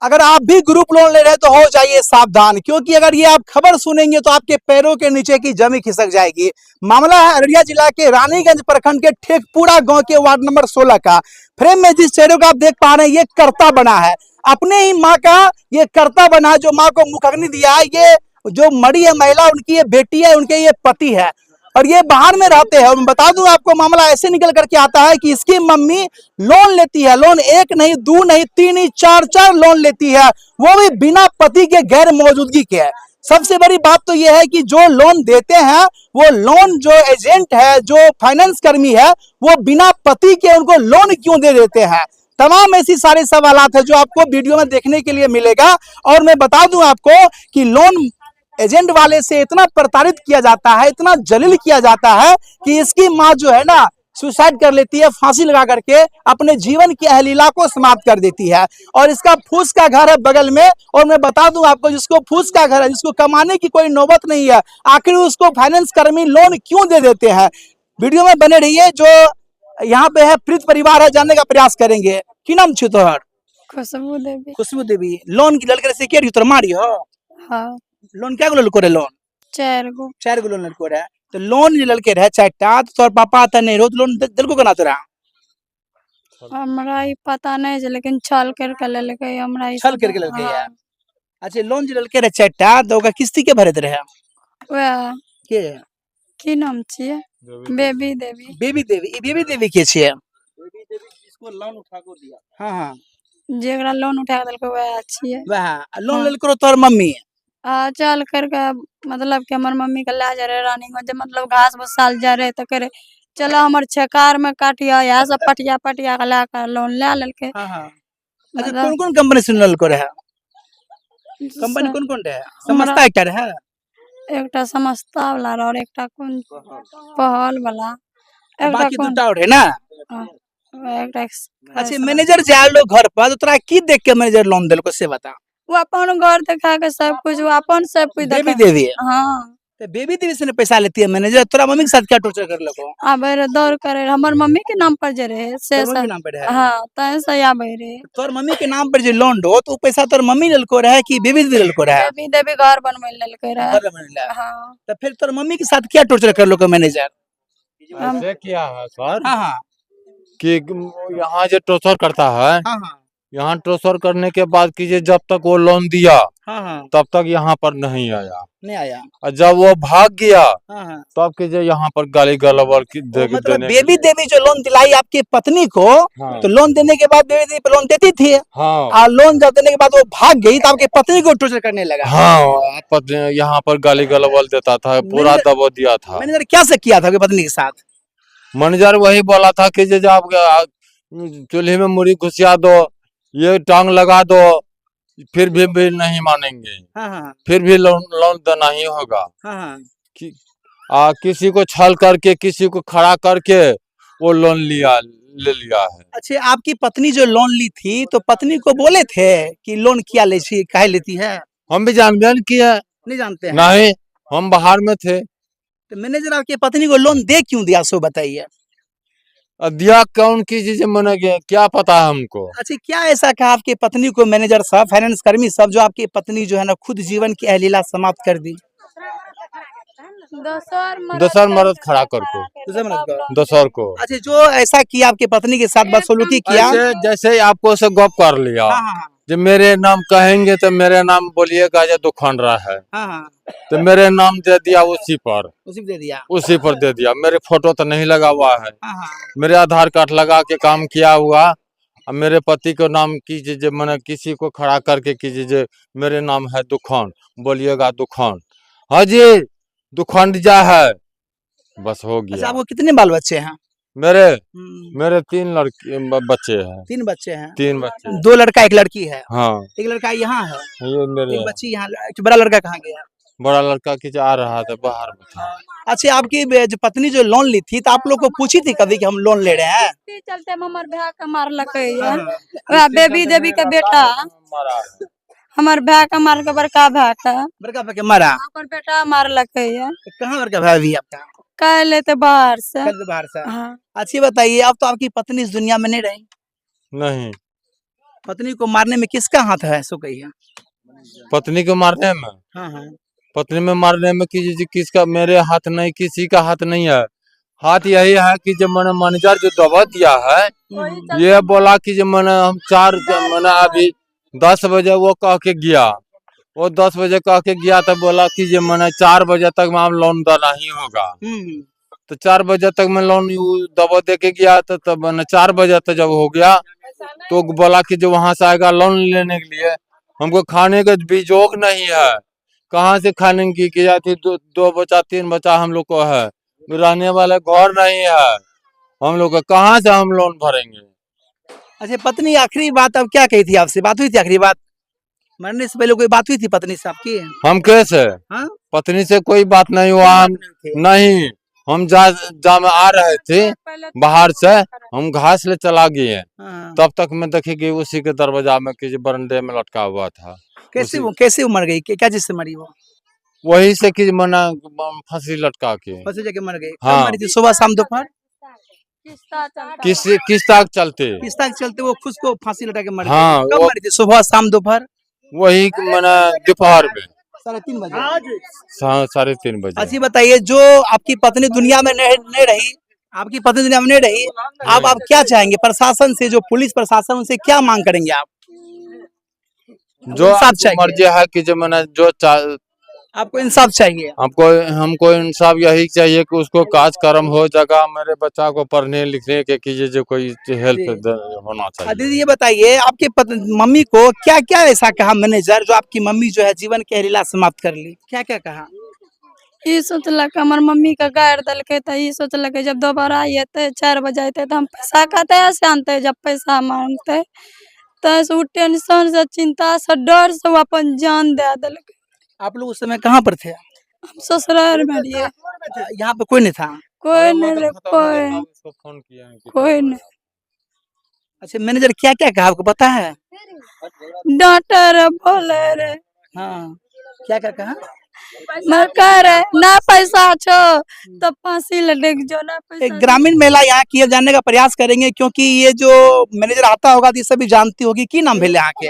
अगर आप भी ग्रुप लोन ले रहे हैं तो हो जाइए सावधान, क्योंकि अगर ये आप खबर सुनेंगे तो आपके पैरों के नीचे की जमीन खिसक जाएगी। मामला है अररिया जिला के रानीगंज प्रखंड के ठेकपुरा गांव के वार्ड नंबर 16 का। फ्रेम में जिस चेहरे को आप देख पा रहे हैं ये करता बना है, अपने ही माँ का ये करता बना है, जो माँ को मुखाग्नि दिया है। ये जो मरी है महिला, उनकी ये बेटी है, उनके ये पति है और ये बाहर में रहते हैं। और मैं बता दूं आपको, मामला ऐसे निकल करके आता है कि इसकी मम्मी लोन लेती है, लोन एक नहीं, दो नहीं, तीन नहीं, चार चार लोन लेती है, वो भी बिना पति के गैर मौजूदगी के। सबसे बड़ी बात तो यह है कि जो लोन देते हैं वो लोन जो एजेंट है, जो फाइनेंस कर्मी है, वो बिना पति के उनको लोन क्यों दे देते हैं। तमाम ऐसी सारे सवालात है जो आपको वीडियो में देखने के लिए मिलेगा। और मैं बता दूं आपको कि लोन एजेंट वाले से इतना प्रताड़ित किया जाता है, इतना जलील किया जाता है कि इसकी माँ जो है ना सुसाइड कर लेती है, फांसी लगा करके अपने जीवन की अहलीला को समाप्त कर देती है। और इसका फूस का घर है बगल में। और मैं बता दूं आपको, जिसको फूस का घर है, जिसको कमाने की कोई नौबत नहीं है, आखिर उसको फाइनेंस कर्मी लोन क्यों दे देते हैं। वीडियो में बने रहिए। जो यहाँ पे है प्रीत परिवार है, जानने का प्रयास करेंगे। की नाम छे तोहर? खुशबू देवी। खुशबू देवी। लोन की लड़के से के तोर मारी हो? हाँ, लोन क्या लड़को रे? लोन 4 गो। 4 गो लोन लड़को रहे। तो लोन जे लड़के रहे 4टा, तो तोर पापा त नहीं रहो, तो लोन दिलको केना तोरा? हमरा ई पता नहीं है, लेकिन छल करके लेलकै हमरा ई छल सब। करके लड़के हाँ, है। अच्छा, लोन जे लड़के रहे 4टा, तो ओकर किस्ती के भरत रहे? वह के? की नाम छियै? बेबी देवी। बेबी देवी। ई बेबी देवी के छियै? बेबी देवी जिसको लोन उठा को दिया। हाँ हाँ, जेकरा लोन उठा के देलकै वह छियै। वह लोन हाँ। लड़को तोर मम्मी? चल करके मतलब कि हमर मम्मी के ले जा रहे रानीगंज, मतलब घास भूसाल जा रहे तो करे चलो हमर छेकार में काटिया, यह सब पटिया पटिया के लेकर लोन ले लेलकै। हाँ हाँ। अच्छा, मतलब कौन कौन कंपनी से लोन लड़को रहे? कंपनी कौन कौन रहे? हमरा समझता एक रहे? एकटा समस्ता वाला रहे और एकटा कौन पहल वाला, एकटा बाकी कौन दूटा और है ना? हाँ, एकटा अच्छा, मैनेजर जे आलो घर पर, तो तोरा की देख के मैनेजर लोन दिलको से बता। वो अपन घर देखा के सब कुछ, वो अपन सब कुछ बेबी देखा। देवी? हाँ, तो बेबी देवी से ने पैसा लेती है मैनेजर, तोरा मम्मी के साथ क्या टॉर्चर कर लको? आबे रे दौड़ करे हमर मम्मी के नाम पर जे रहे से तोर मम्मी के सब। नाम पे रहे? हाँ, तय से आबे रे। तोर मम्मी के नाम पर जो लोन दो, तो उ पैसा तोर मम्मी ललको रहे कि बेबी देवी ललको रहे? देवी देवी घर बनवे लेलकै रहे। घर में मिला। हाँ, तो फिर तोर मम्मी के साथ क्या टॉर्चर कर लको मैनेजर? हम ऐसे किया है सर हाँ हाँ कि यहाँ जो ट्रांसफर करता है, हाँ हाँ यहाँ ट्रांसफर करने के बाद कीजिए जब तक वो लोन दिया हाँ हाँ, तब तक यहाँ पर नहीं आया, नहीं आया। और जब वो भाग गया हाँ हाँ। तब कीजिए यहाँ पर गाली गलौज की मतलब देने बेबी देवी जो लोन दिलाई आपकी पत्नी को, हाँ। तो लोन देने के बाद बेबी देवी पे लोन देती थी, हाँ और लोन जब देने के बाद वो भाग गई तो आपकी पत्नी को टॉर्चर करने लगा। हाँ, यहाँ पर गाली गलौज देता था, पूरा मैनेजर- दबा दिया था। मैनेजर क्या से किया था आपकी पत्नी के साथ? मैनेजर वही बोला था कि जो आप चूल्हे में मुड़ी घुसिया दो, ये टांग लगा दो, फिर भी नहीं मानेंगे, हाँ हाँ फिर भी लोन देना ही होगा। हाँ हाँ। किसी को छल करके, किसी को खड़ा करके वो लोन ले लिया है। अच्छा, आपकी पत्नी जो लोन ली थी, तो पत्नी को बोले थे कि लोन क्या ले छी, काहे लेती है? हम भी जानबूझ किए नहीं जानते हैं? नहीं, हम बाहर में थे। तो मैनेजर आपकी पत्नी को लोन दे क्यों दिया, सो बताइए। दिया कौन की चीज मैंने क्या पता है हमको। अच्छा, क्या ऐसा कहा आपकी पत्नी को मैनेजर साहब, फाइनेंस कर्मी सब, जो आपकी पत्नी जो है ना खुद जीवन की अहलीला समाप्त कर दी? दोसर मर्द खड़ा करके, दोसर को। अच्छा, जो ऐसा किया आपकी पत्नी के साथ बदसलूकी किया? ऐसे जैसे आपको से गप कर लिया, हाँ हाँ जो मेरे नाम कहेंगे तो मेरे नाम बोलिएगा जो दुखंडरा है, हाँ हाँ, तो मेरे नाम दे दिया उसी पर, उसी पे दे दिया। उसी पर दे दिया। मेरे फोटो तो नहीं लगा हुआ है, हाँ हाँ। मेरे आधार कार्ड लगा के काम किया हुआ, और मेरे पति को नाम कीजिए, मैंने किसी को खड़ा करके कीजिए मेरे नाम है दुखंड, बोलिएगा दुखंड। हाँ जी, दुखंड जा है, बस हो अच्छा, गया। आपको कितने बाल बच्चे हैं? मेरे 3 लड़के बच्चे हैं। 3 बच्चे हैं? 3 बच्चे। 2 लड़का 1 लड़की है? हाँ, एक लड़का यहाँ है, ये मेरे 1 बच्ची यहाँ। बड़ा लड़का कहाँ गया? बड़ा लड़का की आ रहा था, बाहर में था। अच्छा, आपकी जो पत्नी जो लोन ली थी, तो आप लोग को पूछी थी कभी कि हम लोन ले रहे हैं? चलते हमर भाई के मारलकै है, वह बेबी देवी के बेटा हमर भाई के मार के, बड़का भाई के, बड़का भाई के मारा? ओकर बेटा मारलकै है। तो कहाँ बड़का भाई भी आपका? कह लेते बाहर से। कल बाहर से। हाँ, अच्छी बताइए, अब तो आपकी पत्नी इस दुनिया में नहीं रही? नहीं, पत्नी को मारने में किसका हाथ है, सो कहिए। पत्नी को मारने में, हाँ हाँ। पत्नी में मारने में किसका, मेरे हाथ नहीं, किसी का हाथ नहीं है। हाथ यही है कि जब मैंने मैनेजर जो दबा दिया है, ये बोला कि जब मैंने हम मैंने अभी 10 बजे वो कह के गया, वो 10 बजे कह के गया तो बोला कि जब मैंने 4 बजे तक में लोन देना ही होगा। तो 4 बजे तक मैं लोन दबा दे के गया, तो तब मैंने 4 बजे तक जब हो गया तो बोला कि जो वहां से आएगा लोन लेने के लिए, हमको खाने का भी जोग नहीं है, कहाँ से खाने की जाती। 2 बच्चा 3 बच्चा हम लोग को है, रहने वाले घर नहीं है, हम लोग को कहाँ से हम लोन भरेंगे। अच्छा, पत्नी आखिरी बात अब क्या कही थी आपसे, बात हुई थी आखिरी बात, मरने से पहले कोई बात हुई थी पत्नी से आपकी? हम कैसे, हाँ? पत्नी से कोई बात नहीं हुआ, हम नहीं, हम जा में आ रहे थे बाहर से, हम घास ले चला गए, हाँ। तब तक मैं देखे कि उसी के दरवाजा में कि बरंडे में लटका हुआ था। कैसे वो मर गई, क्या चीज से मरी वो? वही से कि मना फांसी लटका के फंसी जगह मर गई। हाँ। कब मरी थी, सुबह शाम दोपहर? किस ताक चलते, किस तक चलते वो खुद को फांसी लटा के मर हाँ, गई? कब मरी थी, सुबह शाम दोपहर? वही मना दोपहर में 3:30 बजे। 3:30 बजे। अच्छा बताइए, जो आपकी पत्नी दुनिया में नहीं रही, आपकी पत्नी दुनिया में नहीं रही, अब आप क्या चाहेंगे प्रशासन से, जो पुलिस प्रशासन, उनसे क्या मांग करेंगे आप? जो इंसाफ चाहिए, मर्जी है कि जो मैंने जो आपको इंसाफ चाहिए। हमको इंसाफ यही चाहिए कि उसको कर्म हो जगह, मेरे बच्चा को पढ़ने लिखने के कीजिए, जो कोई हेल्प होना चाहिए। दीदी ये बताइए, आपके मम्मी को क्या क्या ऐसा कहा मैनेजर, जो आपकी मम्मी जो है जीवन के लीला समाप्त कर ली, क्या क्या कहा? ये सोचलक हमर मम्मी का गाड़ दलके, तो ये सोचलक जब दोबारा आते 4 बजे आते तो हम पैसा कहते ऐसे आनते, जब पैसा मांगते तो टेंशन से, चिंता से, डर से वो अपन जान दे दलके। आप लोग उस समय कहाँ पर थे? हम ससुराल में रहिए, यहाँ पे कोई नहीं था? कोई नहीं रे, कोई नहीं। अच्छा, मैनेजर क्या क्या कहा आपको पता है? डांटे रे, बोले रे, हाँ, क्या क्या कहा? मैं कह रहे ना पैसा छो तो फांसी लटक जो, ना पैसा। एक ग्रामीण महिला यहाँ की जानने का प्रयास करेंगे, क्योंकि ये जो मैनेजर आता होगा तो ये सभी जानती होगी। की नाम भेले यहाँ के?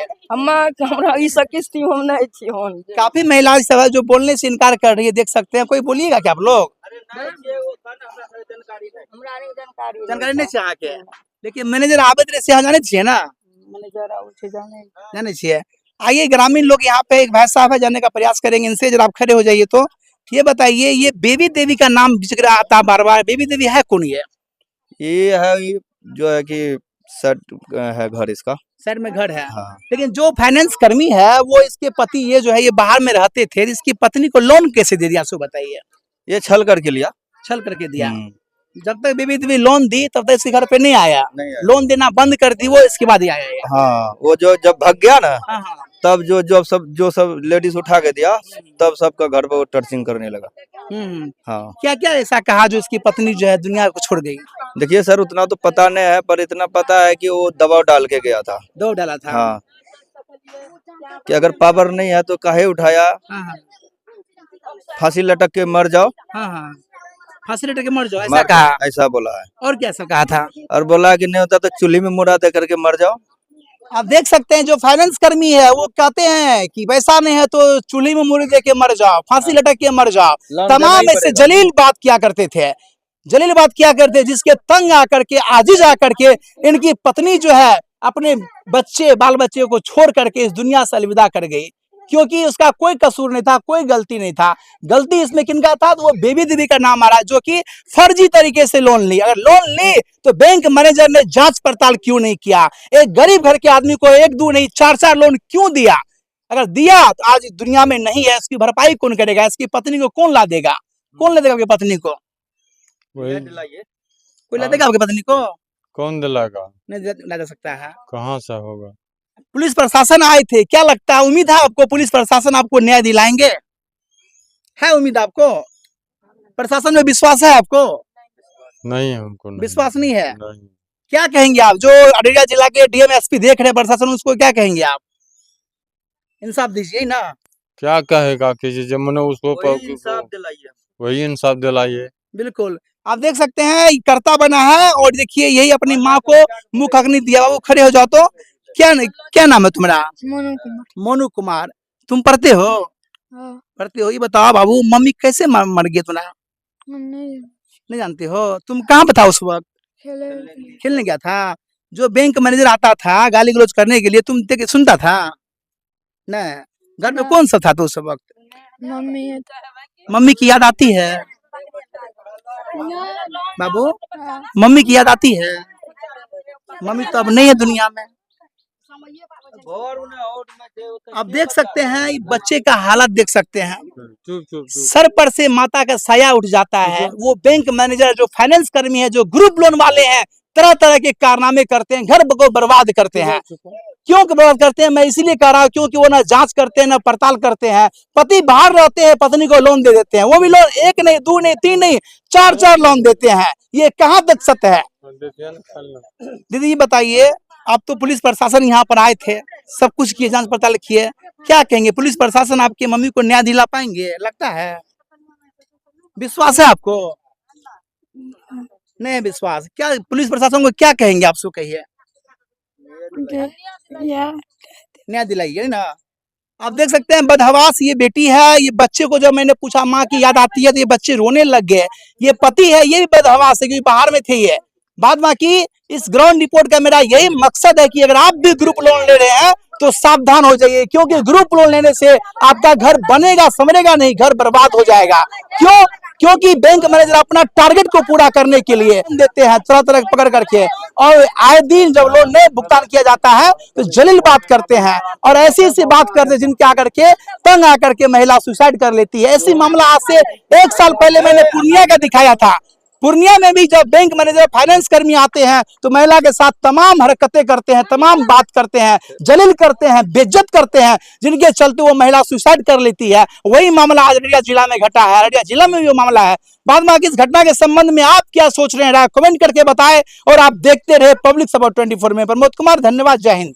काफी महिलाएं सब है जो बोलने से इनकार कर रही है, देख सकते हैं। कोई बोलिएगा क्या आप लोग? जानकारी नहीं चाहिए यहाँ के, लेकिन मैनेजर आबद से यहाँ जाने चाहिए ना, जाने चाहिए। आइए, ग्रामीण लोग यहाँ पे एक भाई साहब है, जानने का प्रयास करेंगे इनसे। जरा आप खड़े हो जाइए। तो ये बताइए, ये बेबी देवी का नाम जिक्र आता बार बार, बेबी देवी है कौन? ये है, ये जो है कि सेट है घर इसका, शहर में घर है। हाँ। लेकिन जो फाइनेंस कर्मी है वो इसके पति, ये जो है ये बाहर में रहते थे, इसकी पत्नी को लोन कैसे दे दिया, सो बताइए। ये छल करके लिया, छल करके दिया। जब तक बेबी देवी लोन दी तब तक इसके घर पे नहीं आया, लोन देना बंद कर दी वो, इसके बाद ही आया। हाँ, वो जो जब भाग गया ना, हाँ हाँ। तब जो सब लेडीज उठा के दिया, तब सबका घर पे वो टर्चिंग करने लगा। हाँ। क्या क्या ऐसा कहा जो इसकी पत्नी जो है दुनिया को छोड़ गई? देखिए सर, उतना तो पता नहीं है, पर इतना पता है कि वो दबाव डाल के गया था। दो डाला था। हाँ, कि अगर पावर नहीं है तो काहे उठाया, हाँ। फांसी लटक के मर जाओ। हाँ हाँ, फांसी लटक के मर जाओ, ऐसा कहा? ऐसा बोला है। और क्या ऐसा कहा था? और बोला कि नहीं होता तो चूल्ही में मुड़ा दे करके मर जाओ। आप देख सकते हैं, जो फाइनेंस कर्मी है वो कहते हैं कि पैसा नहीं है तो चूल्ही में मुड़ी दे के मर जाओ, फांसी लटक के मर जाओ। तमाम ऐसे जलील बात किया करते थे, जलील बात किया करते, जिसके तंग आकर के, आजिज आकर के इनकी पत्नी जो है अपने बच्चे बाल बच्चे को छोड़ करके इस दुनिया से अलविदा कर गई, क्योंकि उसका कोई कसूर नहीं था, कोई गलती नहीं था। गलती इसमें किनका था? तो वो बेबी देवी का नाम आ रहा है, जो कि फर्जी तरीके से लोन ली। अगर लोन ली तो बैंक मैनेजर ने जांच पड़ताल क्यों नहीं किया? एक गरीब घर के आदमी को 1 2 नहीं 4 लोन क्यों दिया? अगर दिया तो आज दुनिया में नहीं है, इसकी भरपाई कौन करेगा? इसकी पत्नी को कौन ला देगा? कौन ला देगा आपकी पत्नी को? कोई ला देगा आपकी पत्नी को? कौन दिलाएगा? नहीं ला जा सकता है। कहाँ से होगा? पुलिस प्रशासन आए थे, क्या लगता है, उम्मीद है आपको पुलिस प्रशासन आपको न्याय दिलाएंगे? है उम्मीद आपको? प्रशासन में विश्वास है आपको? नहीं, हमको नहीं। विश्वास नहीं है? नहीं। क्या कहेंगे आप, जो अररिया जिला के डीएम एसपी देख रहे हैं प्रशासन, उसको क्या कहेंगे आप? इंसाफ दीजिए ना। क्या कहेगा कि जब मैंने उसको वही इंसाफ दिलाइए। बिल्कुल, आप देख सकते हैं करता बना है, और देखिए यही अपनी माँ को मुख अग्नि दिया। वो खड़े हो जाओ तो क्या नाम है तुम्हारा? मोनू कुमार। मोनू कुमार। तुम पढ़ते हो? हाँ, पढ़ते हो। ये बताओ बाबू, मम्मी कैसे मर गई तुम्हारा? नहीं जानते हो? तुम कहाँ पे था उस वक्त? खेलने गया था। जो बैंक मैनेजर आता था गाली गलौज करने के लिए, तुम देख सुनता था? नहीं। घर में ना। कौन सा था तो उस वक्त? मम्मी है। मम्मी की याद आती है बाबू? मम्मी की याद आती है? मम्मी तो अब नहीं है दुनिया में। अब देख सकते हैं ये बच्चे का हालत, देख सकते हैं। चुप चुप चुप। सर पर से माता का साया उठ जाता है। वो बैंक मैनेजर, जो फाइनेंस कर्मी है, जो ग्रुप लोन वाले हैं, तरह तरह के कारनामे करते हैं, घर को बर्बाद करते हैं। क्यों बर्बाद करते हैं? मैं इसीलिए कह रहा हूँ क्योंकि वो ना जांच करते हैं ना पड़ताल करते हैं। पति बाहर रहते हैं, पत्नी को लोन दे देते हैं। वो भी लोन एक नहीं, दो नहीं, तीन नहीं, चार लोन देते हैं। ये कहाँ तक सत्य है? दीदी ये बताइए, आप तो पुलिस प्रशासन यहाँ पर आए थे, सब कुछ किए, जांच पड़ताल किए, क्या कहेंगे? पुलिस प्रशासन आपकी मम्मी को न्याय दिला पाएंगे लगता है? विश्वास है आपको? नहीं विश्वास? क्या पुलिस प्रशासन को क्या कहेंगे? आप सो कहिए, न्याय दिलाइए ना। आप देख सकते हैं बदहवास ये बेटी है। ये बच्चे को जब मैंने पूछा माँ की याद आती है तो ये बच्चे रोने लग गए। ये पति है, ये भी बदहवास है क्योंकि बाहर में थे ये। बाद बाकी इस ग्राउंड रिपोर्ट का मेरा यही मकसद है कि अगर आप भी ग्रुप लोन ले रहे हैं तो सावधान हो जाइए, क्योंकि ग्रुप लोन लेने से आपका घर बनेगा संवरेगा नहीं, घर बर्बाद हो जाएगा। क्यों? क्योंकि बैंक मैनेजर अपना टारगेट को पूरा करने के लिए देते हैं तरह तरह पकड़ करके, और आए दिन जब लोन नहीं भुगतान किया जाता है तो जलील बात करते हैं और ऐसी बात करते हैं जिनके आकर के तंग आकर के महिला सुसाइड कर लेती है। ऐसी मामला आज से 1 साल पहले मैंने पूर्णिया का दिखाया था। पूर्णिया में भी जब बैंक मैनेजर फाइनेंस कर्मी आते हैं तो महिला के साथ तमाम हरकतें करते हैं, तमाम बात करते हैं, जलील करते हैं, बेइज्जत करते हैं, जिनके चलते वो महिला सुसाइड कर लेती है। वही मामला आज अररिया जिला में घटा है। अररिया जिला में भी वो मामला है। बाद में इस घटना के संबंध में आप क्या सोच रहे हैं, कमेंट करके बताएं। और आप देखते रहे पब्लिक सपोर्ट 24 में। प्रमोद कुमार, धन्यवाद, जय हिंद।